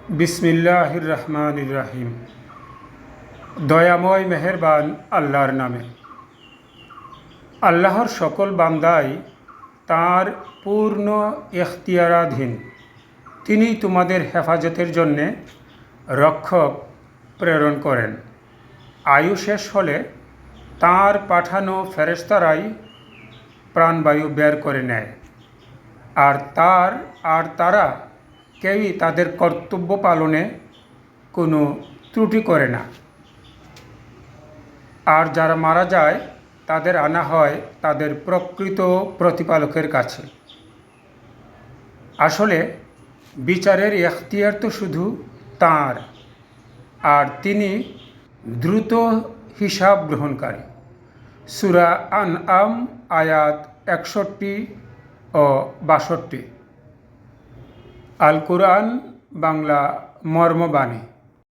বিসমিল্লাহির রহমানির রহিম। দয়াময় মেহেরবান আল্লাহর নামে। আল্লাহর সকল বান্দাই তাঁর পূর্ণ এখতিয়ারাধীন। তিনি তোমাদের হেফাজতের জন্যে রক্ষক প্রেরণ করেন। আয়ু শেষ হলে তাঁর পাঠানো ফেরেশতারাই প্রাণবায়ু বের করে নেয়, আর তারা কেউই তাদের কর্তব্য পালনে কোনো ত্রুটি করে না। আর যারা মারা যায় তাদের আনা হয় তাদের প্রকৃত প্রতিপালকের কাছে। আসলে বিচারের এখতিয়ার তো শুধু তাঁর, আর তিনি দ্রুত হিসাব গ্রহণকারী। সূরা আনআম আয়াত 61 ও 62। আল কুরআন বাংলা মর্মবাণী।